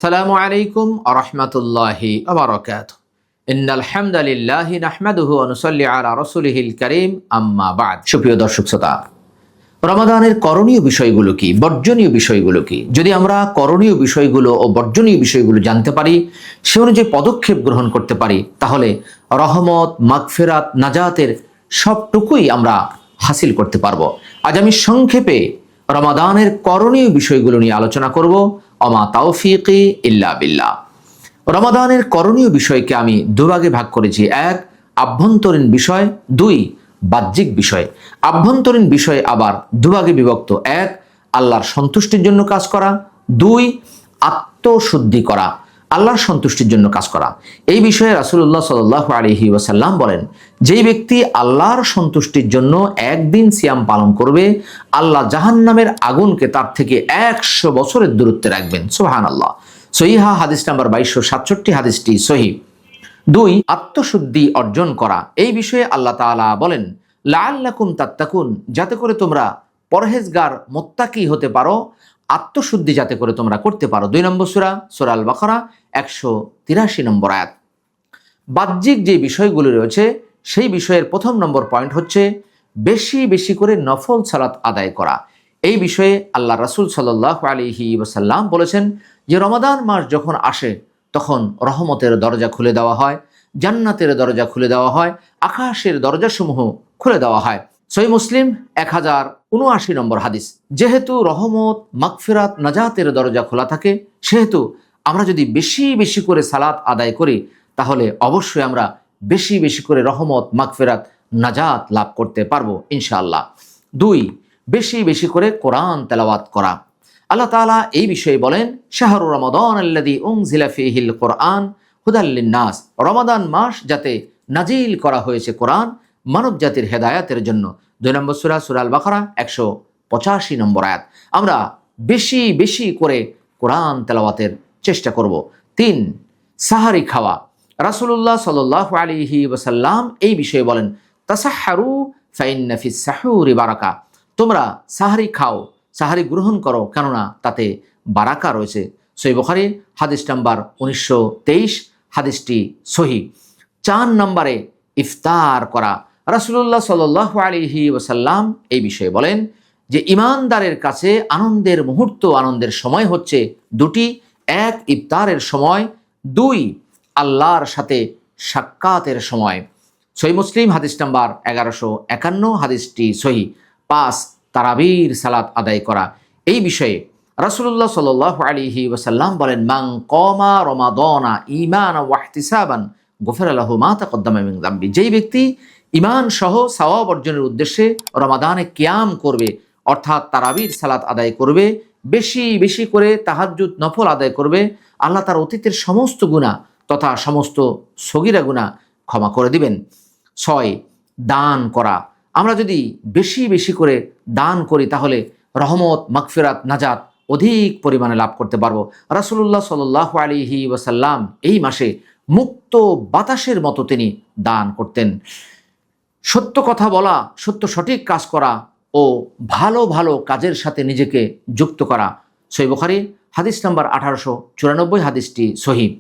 আসসালামু আলাইকুম ওয়া রাহমাতুল্লাহি ওয়া বারাকাতুহু। ইন্নাল হামদালিল্লাহি নাহমাদুহু ওয়া নুসাল্লি আলা রাসূলিহিল কারীম, আম্মা বা'দ। সুপ্রিয় দর্শক শ্রোতা, রমাদানের করণীয় বিষয়গুলো কি, বর্জনীয় বিষয়গুলো কি? যদি আমরা করণীয় বিষয়গুলো ও বর্জনীয় বিষয়গুলো জানতে পারি, সে অনুযায়ী পদক্ষেপ গ্রহণ করতে পারি, তাহলে রহমত, মাগফিরাত, নাজাতের সবটুকুই আমরা হাসিল করতে পারবো। আজ আমি সংক্ষেপে রমাদানের করণীয় বিষয়গুলো নিয়ে আলোচনা করব। ওমা তাওফিকি ইল্লা বিল্লাহ। রমাদানের করণীয় বিষয়কে আমি দুভাগে ভাগ করেছি। এক, আভ্যন্তরীণ বিষয়। দুই, বাহ্যিক বিষয়। আভ্যন্তরীণ বিষয় আবার দুভাগে বিভক্ত। এক, আল্লাহর সন্তুষ্টির জন্য কাজ করা। দুই, আত্মশুদ্ধি করা, আল্লাহর সন্তুষ্টির জন্য কাজ করা। এই বিষয়ে রাসূলুল্লাহ সাল্লাল্লাহু আলাইহি ওয়াসাল্লাম বলেন, যেই ব্যক্তি আল্লাহর সন্তুষ্টির জন্য একদিন সিয়াম পালন করবে, আল্লাহ জাহান্নামের আগুনকে তার থেকে 100 বছরের দূরত্বে রাখবেন। সুবহানাল্লাহ। সহিহা হাদিস নাম্বার 2267, হাদিসটি সহিহ। দুই, আত্মশুদ্ধি অর্জন করা। এই বিষয়ে আল্লাহ তাআলা বলেন, লাআল্লাকুম তাত্তাকুন, যাতে করে তোমরা পরহেজগার মুত্তাকি হতে পারো, আত্মশুদ্ধি যাতে করে তোমরা করতে পারো। 2 নম্বর সূরা, সূরা আল বাকারা 183 নম্বর আয়াত। বাহ্যিক যে বিষয়গুলো রয়েছে সেই বিষয়ের প্রথম নম্বর পয়েন্ট হচ্ছে বেশি বেশি করে নফল সালাত আদায় করা। এই বিষয়ে আল্লাহ রাসূল সাল্লাল্লাহু আলাইহি ওয়াসাল্লাম বলেছেন যে রমাদান মাস যখন আসে তখন রহমতের দরজা খুলে দেওয়া হয়, জান্নাতের দরজা খুলে দেওয়া হয়, আকাশের দরজাসমূহ খুলে দেওয়া হয়। সহিহ মুসলিম 1079 নম্বর হাদিস। যেহেতু রহমত, মাগফিরাত, নাজাতের দরজা খোলা থাকে, সেহেতু আমরা যদি বেশি বেশি করে সালাত আদায় করি, তাহলে অবশ্যই আমরা বেশি বেশি করে রহমত, মাগফিরাত, নাজাত লাভ করতে পারবো ইনশাআল্লাহ। দুই, বেশি বেশি করে কোরআন তেলাওয়াত করা। আল্লাহ তাআলা এই বিষয়ে বলেন, শাহরু রমাদান আল্লাযী উনজিলা ফীহিল কোরআন হুদাল লিন্নাস। রমাদান মাস যাতে নাজিল করা হয়েছে কোরআন মানব জাতির হেদায়াতের জন্য। 2 নম্বর সূরা, সূরা আল বাকারা 185 নম্বর আয়াত। আমরা বেশি বেশি করে কোরআন তেলাওয়াতের চেষ্টা করব। 3, সাহারি খাওয়া। রাসূলুল্লাহ সাল্লাল্লাহু আলাইহি ওয়াসাল্লাম এই বিষয়ে বলেন, তাসাহহারু ফাইন্না ফিস সাহুরি বারাকা। তোমরা সাহারি খাও, সাহারি গ্রহণ করো, কেননা তাতে বারাকা রয়েছে। সহিহ বুখারী হাদিস নাম্বার 1923, হাদিসটি সহিহ। 4 নম্বরে ইফতার করা। রাসূলুল্লাহ সাল্লাল্লাহু আলাইহি ওয়াসাল্লাম এই বিষয়ে বলেন যে ঈমানদারের কাছে আনন্দের মুহূর্ত, আনন্দের সময় হচ্ছে দুটি। এক, ইফতারের সময়। দুই, আল্লাহর সাথে সাক্ষাতের সময়। সহিহ মুসলিম হাদিস নাম্বার 1151, হাদিসটি সহিহ। 5, তারাবির সালাত আদায় করা। এই বিষয়ে রাসূলুল্লাহ সাল্লাল্লাহু আলাইহি ওয়াসাল্লাম বলেন, মান কামা রমাদানা ঈমানান ওয়া ইহতিসাবান গুফিরা লাহু মা তাকদ্দামা মিন যামবি। যেই ব্যক্তি ঈমান সহ সওয়াব অর্জনের উদ্দেশ্যে রমাদানে কিয়াম করবে, অর্থাৎ তারাবির সালাত আদায় করবে, বেশি বেশি করে তাহাজ্জুদ নফল আদায় করবে, আল্লাহ তার অতীতের সমস্ত গুনাহ তথা সমস্ত সগীরা গুনাহ ক্ষমা করে দিবেন। 6, দান করা। আমরা যদি বেশি বেশি করে দান করি, তাহলে রহমত, মাগফিরাত, নাজাত অধিক পরিমাণে লাভ করতে পারবো। রাসূলুল্লাহ সাল্লাল্লাহু আলাইহি ওয়াসাল্লাম এই মাসে মুক্ত বাতাসের মতো তিনি দান করতেন। সত্য কথা বলা, সত্য সঠিক কাজ করা ও ভালো ভালো কাজের সাথে নিজেকে যুক্ত করা। সহিহ বুখারী হাদিস নাম্বার 1894, হাদিসটি সহিহ।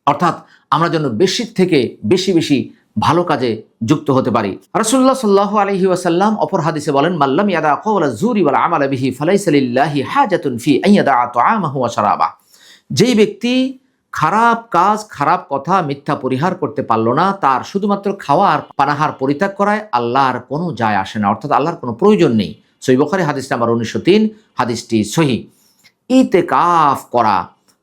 অর্থাৎ আমরা যেন বেশি থেকে বেশি বেশি ভালো কাজে যুক্ত হতে পারি। রাসূলুল্লাহ সাল্লাল্লাহু আলাইহি ওয়াসাল্লাম অপর হাদিসে বলেন, মাল্লাম ইয়াদা কাওলা যুরি ওয়াল আমালা বিহি ফালাইসা লিল্লাহি হাজাতুন ফি আন ইয়াদা তাআমাহু ওয়া শারাবাহু। যেই ব্যক্তি খারাপ কাজ, খারাপ কথা, মিথ্যা পরিহার করতে পারলো না, তার শুধুমাত্র খাওয়া আর পানাহার পরিত্যাগ করায় আল্লাহর কোনো যায় আসে না, অর্থাৎ আল্লাহর কোনো প্রয়োজন নেই। সহিহ বুখারী হাদিস নাম্বার 1903, হাদিসটি সহিহ। ইতিকাফ করা।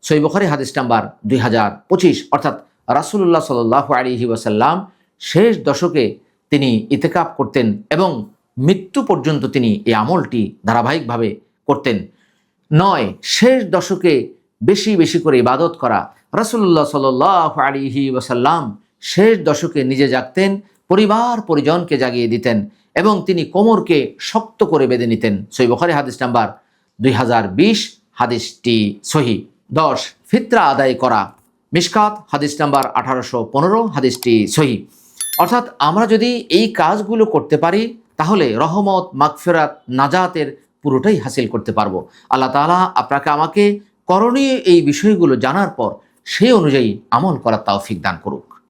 সহিহ বুখারী হাদিস নাম্বার 2025। অর্থাৎ রাসূলুল্লাহ সাল্লাল্লাহু আলাইহি ওয়াসাল্লাম শেষ দশকে তিনি ইতিকাফ করতেন এবং মৃত্যু পর্যন্ত তিনি এই আমলটি ধারাবাহিকভাবে করতেন। 9, শেষ দশকে বেশি বেশি করে ইবাদত করা। রাসূলুল্লাহ সাল্লাল্লাহু আলাইহি ওয়াসাল্লাম শেষ দশকে নিজে জাগতেন, পরিবার পরিজনকে জাগিয়ে দিতেন এবং তিনি কোমরকে শক্ত করে বেঁধে নিতেন। সহিহ বুখারী হাদিস নাম্বার 2020, হাদিসটি সহিহ। 10, ফিতরা আদায় করা। মিশকাত হাদিস নাম্বার 1815, হাদিসটি সহিহ। অর্থাৎ আমরা যদি এই কাজগুলো করতে পারি, তাহলে রহমত, মাগফিরাত, নাজাতের পুরোটাই হাসিল করতে পারবো। আল্লাহ তাআলা আপনাকে আমাকে করণীয় এই বিষয়গুলো জানার পর সেই অনুযায়ী আমল করার তৌফিক দান করুক।